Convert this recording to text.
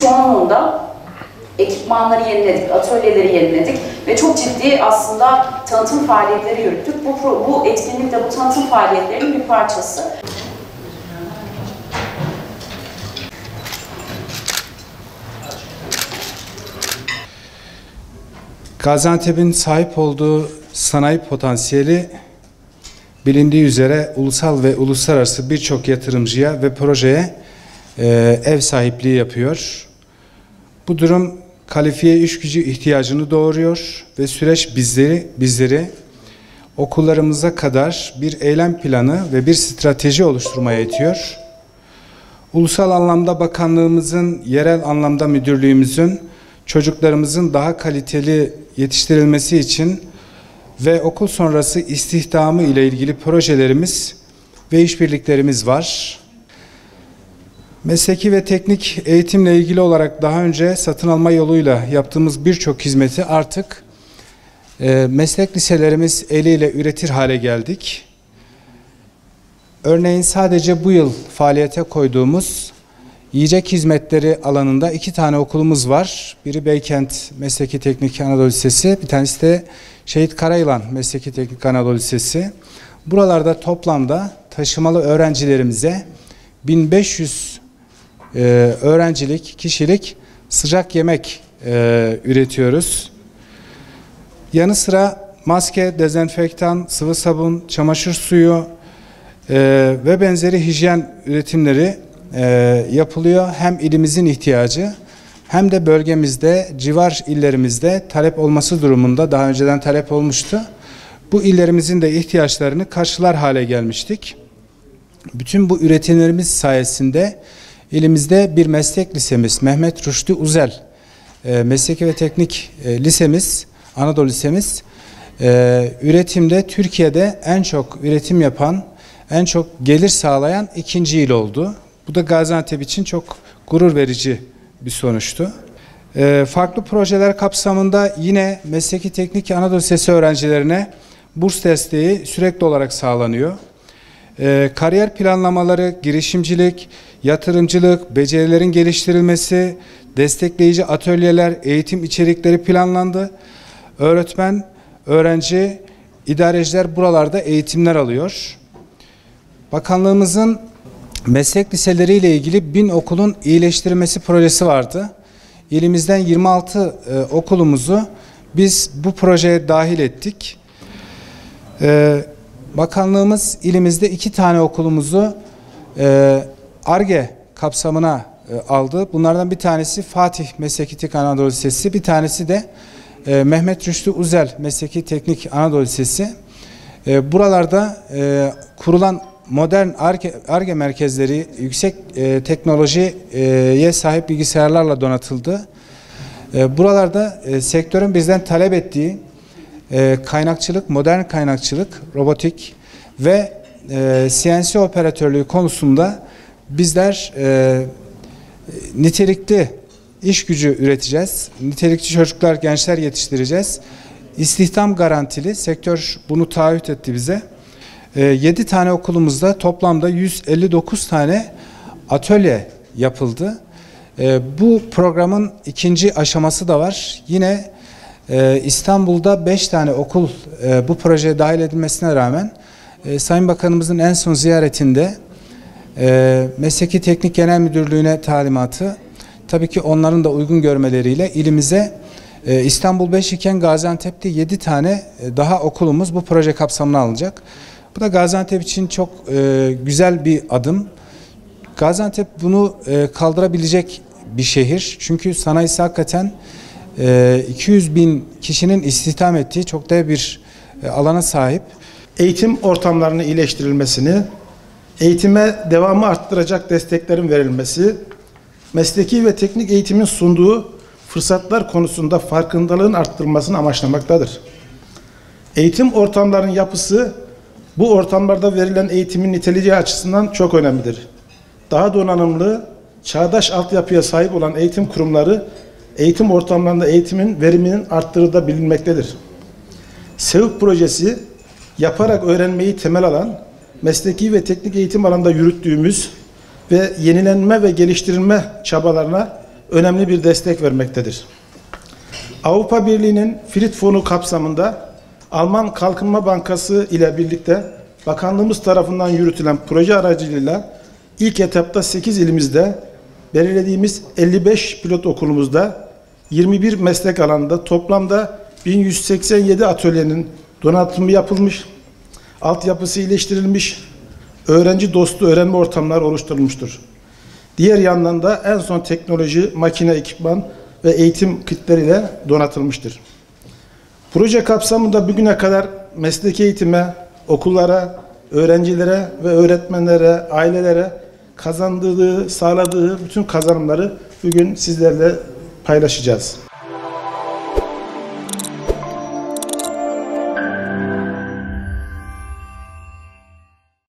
Çoğunluğunda ekipmanları yeniledik, atölyeleri yeniledik ve çok ciddi aslında tanıtım faaliyetleri yürüttük. Bu etkinlik de bu tanıtım faaliyetlerinin bir parçası. Gaziantep'in sahip olduğu sanayi potansiyeli bilindiği üzere ulusal ve uluslararası birçok yatırımcıya ve projeye ev sahipliği yapıyor. Bu durum kalifiye iş gücü ihtiyacını doğuruyor ve süreç bizleri okullarımıza kadar bir eylem planı ve bir strateji oluşturmaya itiyor. Ulusal anlamda bakanlığımızın, yerel anlamda müdürlüğümüzün çocuklarımızın daha kaliteli yetiştirilmesi için ve okul sonrası istihdamı ile ilgili projelerimiz ve işbirliklerimiz var. Mesleki ve teknik eğitimle ilgili olarak daha önce satın alma yoluyla yaptığımız birçok hizmeti artık meslek liselerimiz eliyle üretir hale geldik. Örneğin sadece bu yıl faaliyete koyduğumuz yiyecek hizmetleri alanında 2 tane okulumuz var. Biri Beykent Mesleki Teknik Anadolu Lisesi, bir tanesi de Şehit Karayılan Mesleki Teknik Anadolu Lisesi. Buralarda toplamda taşımalı öğrencilerimize 1500 öğrencilik, kişilik sıcak yemek üretiyoruz. Yanı sıra maske, dezenfektan, sıvı sabun, çamaşır suyu ve benzeri hijyen üretimleri yapılıyor. Hem ilimizin ihtiyacı hem de bölgemizde, civar illerimizde talep olması durumunda, daha önceden talep olmuştu. Bu illerimizin de ihtiyaçlarını karşılar hale gelmiştik. Bütün bu üretimlerimiz sayesinde ilimizde bir meslek lisemiz, Mehmet Rüştü Uzel Mesleki ve Teknik Lisemiz, Anadolu Lisemiz, üretimde Türkiye'de en çok üretim yapan, en çok gelir sağlayan 2. il oldu. Bu da Gaziantep için çok gurur verici bir sonuçtu. Farklı projeler kapsamında yine Mesleki Teknik Anadolu Lisesi öğrencilerine burs desteği sürekli olarak sağlanıyor. Kariyer planlamaları, girişimcilik, yatırımcılık, becerilerin geliştirilmesi, destekleyici atölyeler, eğitim içerikleri planlandı. Öğretmen, öğrenci, idareciler buralarda eğitimler alıyor. Bakanlığımızın meslek liseleriyle ilgili 1000 okulun iyileştirilmesi projesi vardı. İlimizden 26 okulumuzu biz bu projeye dahil ettik. Bakanlığımız ilimizde 2 tane okulumuzu Ar-Ge kapsamına aldı. Bunlardan bir tanesi Fatih Mesleki Teknik Anadolu Lisesi, bir tanesi de Mehmet Rüştü Uzel Mesleki Teknik Anadolu Lisesi. Buralarda kurulan modern Ar-Ge merkezleri yüksek teknolojiye sahip bilgisayarlarla donatıldı. Buralarda sektörün bizden talep ettiği kaynakçılık, modern kaynakçılık, robotik ve CNC operatörlüğü konusunda bizler nitelikli iş gücü üreteceğiz. Nitelikli çocuklar, gençler yetiştireceğiz. İstihdam garantili, sektör bunu taahhüt etti bize. 7 tane okulumuzda toplamda 159 tane atölye yapıldı. Bu programın 2. aşaması da var. Yine İstanbul'da 5 tane okul bu projeye dahil edilmesine rağmen Sayın Bakanımızın en son ziyaretinde Mesleki Teknik Genel Müdürlüğü'ne talimatı, tabii ki onların da uygun görmeleriyle ilimize İstanbul 5 iken Gaziantep'te 7 tane daha okulumuz bu proje kapsamına alınacak. Bu da Gaziantep için çok güzel bir adım. Gaziantep bunu kaldırabilecek bir şehir. Çünkü sanayisi hakikaten 200 bin kişinin istihdam ettiği çok da bir alana sahip. Eğitim ortamlarının iyileştirilmesini, eğitime devamı arttıracak desteklerin verilmesi, mesleki ve teknik eğitimin sunduğu fırsatlar konusunda farkındalığın arttırılmasını amaçlamaktadır. Eğitim ortamlarının yapısı, bu ortamlarda verilen eğitimin niteliği açısından çok önemlidir. Daha donanımlı, çağdaş altyapıya sahip olan eğitim kurumları, eğitim ortamlarında eğitimin veriminin arttığı da bilinmektedir. SEVK projesi, yaparak öğrenmeyi temel alan, mesleki ve teknik eğitim alanında yürüttüğümüz ve yenilenme ve geliştirilme çabalarına önemli bir destek vermektedir. Avrupa Birliği'nin Fried Fonu kapsamında Alman Kalkınma Bankası ile birlikte bakanlığımız tarafından yürütülen proje aracılığıyla ilk etapta 8 ilimizde belirlediğimiz 55 pilot okulumuzda 21 meslek alanında toplamda 1187 atölyenin donatımı yapılmış, altyapısı iyileştirilmiş, öğrenci dostu öğrenme ortamları oluşturulmuştur. Diğer yandan da en son teknoloji, makine, ekipman ve eğitim kitleriyle donatılmıştır. Proje kapsamında bugüne kadar mesleki eğitime, okullara, öğrencilere ve öğretmenlere, ailelere kazandığı, sağladığı bütün kazanımları bugün sizlerle paylaşacağız.